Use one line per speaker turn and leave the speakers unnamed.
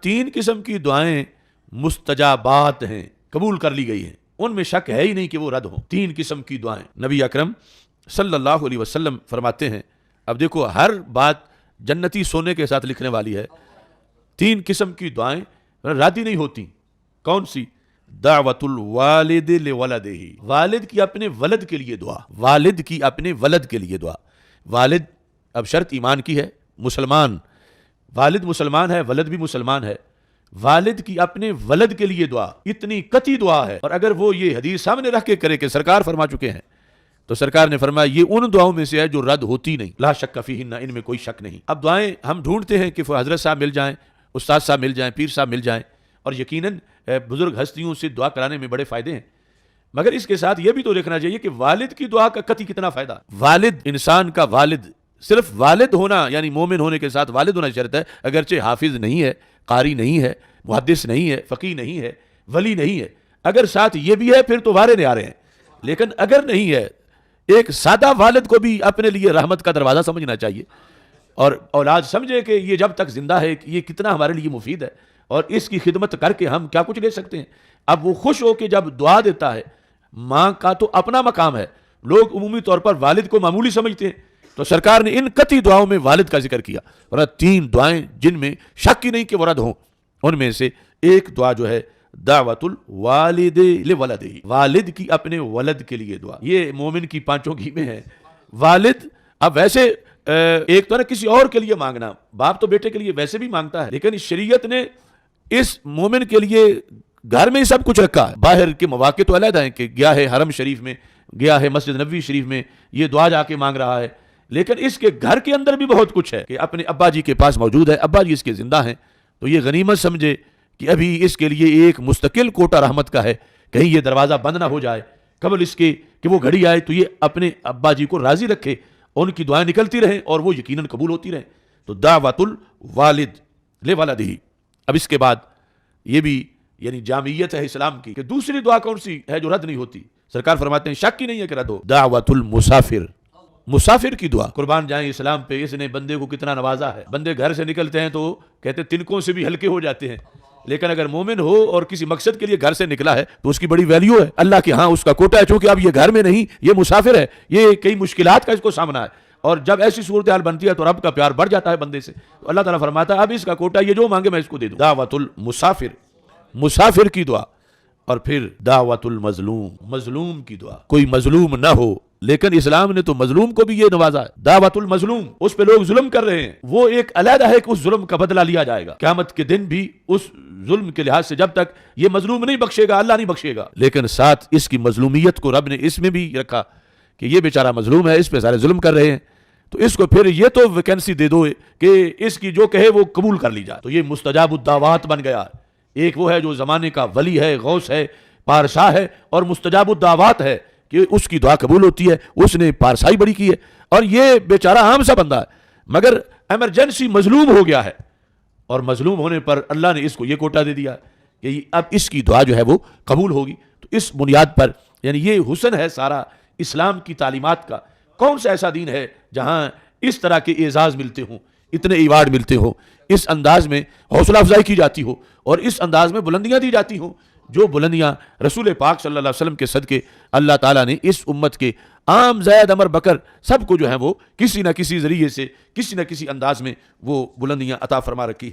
3 قسم کی دعائیں مستجابات ہیں، قبول کر لی گئی ہیں، ان میں شک ہے ہی نہیں کہ وہ رد ہوں۔ 3 قسم کی دعائیں نبی اکرم صلی اللہ علیہ وسلم فرماتے ہیں۔ اب دیکھو ہر بات جنتی سونے کے ساتھ لکھنے والی ہے۔ 3 قسم کی دعائیں رد ہی نہیں ہوتی۔ کون سی؟ دعوت الوالد لولدہ، والد کی اپنے ولد کے لیے دعا، والد کی اپنے ولد کے لیے دعا۔ والد اب شرط ایمان کی ہے، مسلمان، والد مسلمان ہے، ولد بھی مسلمان ہے، والد کی اپنے ولد کے لیے دعا اتنی قطعی دعا ہے، اور اگر وہ یہ حدیث سامنے رکھ کے کرے کہ سرکار فرما چکے ہیں، تو سرکار نے فرمایا یہ ان دعاؤں میں سے ہے جو رد ہوتی نہیں، لا شک فیہن، ان میں کوئی شک نہیں۔ اب دعائیں ہم ڈھونڈتے ہیں کہ حضرت صاحب مل جائیں، استاد صاحب مل جائیں، پیر صاحب مل جائیں، اور یقیناً بزرگ ہستیوں سے دعا کرانے میں بڑے فائدے ہیں، مگر اس کے ساتھ یہ بھی تو دیکھنا چاہیے کہ والد کی دعا کا قطعی کتنا فائدہ۔ والد، انسان کا والد، صرف والد ہونا یعنی مومن ہونے کے ساتھ والد ہونا شرط ہے، اگرچہ حافظ نہیں ہے، قاری نہیں ہے، محدث نہیں ہے، فقیہ نہیں ہے، ولی نہیں ہے، اگر ساتھ یہ بھی ہے پھر تو وارے نیارے ہیں، لیکن اگر نہیں ہے، ایک سادہ والد کو بھی اپنے لیے رحمت کا دروازہ سمجھنا چاہیے، اور اولاد سمجھے کہ یہ جب تک زندہ ہے یہ کتنا ہمارے لیے مفید ہے، اور اس کی خدمت کر کے ہم کیا کچھ لے سکتے ہیں۔ اب وہ خوش ہو کے جب دعا دیتا ہے، ماں کا تو اپنا مقام ہے، لوگ عمومی طور پر والد کو معمولی سمجھتے ہیں، تو سرکار نے ان قطعی دعاؤں میں والد کا ذکر کیا، اور 3 دعائیں جن میں شک ہی نہیں کہ وہ رد ہوں، ان میں سے ایک دعا جو ہے دعوت الوالد لولدہ، والد کی اپنے ولد کے لیے دعا۔ یہ مومن کی 5 کی میں ہے۔ والد اب ویسے ایک تو نا کسی اور کے لیے مانگنا، باپ تو بیٹے کے لیے ویسے بھی مانگتا ہے، لیکن شریعت نے اس مومن کے لیے گھر میں ہی سب کچھ رکھا ہے۔ باہر کے مواقع تو علیحدہ ہیں کہ گیا ہے حرم شریف میں، گیا ہے مسجد نبوی شریف میں، یہ دعا جا کے مانگ رہا ہے، لیکن اس کے گھر کے اندر بھی بہت کچھ ہے کہ اپنے ابا جی کے پاس موجود ہے، ابا جی اس کے زندہ ہیں، تو یہ غنیمت سمجھے کہ ابھی اس کے لیے ایک مستقل کوٹا رحمت کا ہے، کہیں یہ دروازہ بند نہ ہو جائے قبل اس کے کہ وہ گھڑی آئے، تو یہ اپنے ابا جی کو راضی رکھے، ان کی دعائیں نکلتی رہیں اور وہ یقیناً قبول ہوتی رہیں۔ تو دعوت الوالد لولدہ۔ اب اس کے بعد یہ بھی یعنی جامعیت ہے اسلام کی کہ دوسری دعا کون سی ہے جو رد نہیں ہوتی؟ سرکار فرماتے ہیں شک ہی نہیں ہے کہ رد ہو، دعوت المسافر، مسافر کی دعا۔ قربان جائیں اسلام پہ، اس نے بندے کو کتنا نوازا ہے۔ بندے گھر سے نکلتے ہیں تو کہتے ہیں تنکوں سے بھی ہلکے ہو جاتے ہیں، لیکن اگر مومن ہو اور کسی مقصد کے لیے گھر سے نکلا ہے تو اس کی بڑی ویلیو ہے اللہ کے ہاں، اس کا کوٹا ہے، چونکہ اب یہ گھر میں نہیں، یہ مسافر ہے، یہ کئی مشکلات کا اس کو سامنا ہے، اور جب ایسی صورتحال بنتی ہے تو رب کا پیار بڑھ جاتا ہے بندے سے، تو اللہ تعالیٰ فرماتا ہے اب اس کا کوٹا، یہ جو مانگے میں اس کو دے دوں۔ دعوت المسافر، مسافر کی دعا۔ اور پھر دعوت المظلوم، مظلوم کی دعا۔ کوئی مظلوم نہ ہو، لیکن اسلام نے تو مظلوم کو بھی یہ نوازا ہے۔ دعوت المظلوم، اس پہ لوگ ظلم کر رہے ہیں، وہ ایک علیحدہ ہے کہ اس ظلم کا بدلہ لیا جائے گا قیامت کے دن بھی، اس ظلم کے لحاظ سے جب تک یہ مظلوم نہیں بخشے گا اللہ نہیں بخشے گا، لیکن ساتھ اس کی مظلومیت کو رب نے اس میں بھی رکھا کہ یہ بیچارہ مظلوم ہے، اس پہ سارے ظلم کر رہے ہیں، تو اس کو پھر یہ تو ویکینسی دے دو کہ اس کی جو کہے وہ قبول کر لی جائے، تو یہ مستجاب الدعوات بن گیا۔ ایک وہ ہے جو زمانے کا ولی ہے، غوث ہے، پارشاہ ہے، اور مستجاب الدعوات ہے کہ اس کی دعا قبول ہوتی ہے، اس نے پارسائی بڑی کی ہے، اور یہ بیچارہ عام سا بندہ ہے مگر ایمرجنسی مظلوم ہو گیا ہے، اور مظلوم ہونے پر اللہ نے اس کو یہ کوٹا دے دیا کہ اب اس کی دعا جو ہے وہ قبول ہوگی۔ تو اس بنیاد پر یعنی یہ حسن ہے سارا اسلام کی تعلیمات کا۔ کون سا ایسا دین ہے جہاں اس طرح کے اعزاز ملتے ہوں، اتنے ایوارڈ ملتے ہوں، اس انداز میں حوصلہ افزائی کی جاتی ہو، اور اس انداز میں بلندیاں دی جاتی ہوں، جو بلندیاں رسول پاک صلی اللہ علیہ وسلم کے صدقے اللہ تعالیٰ نے اس امت کے عام زید عمر بکر سب کو جو ہے وہ کسی نہ کسی ذریعے سے، کسی نہ کسی انداز میں وہ بلندیاں عطا فرما رکھی ہے۔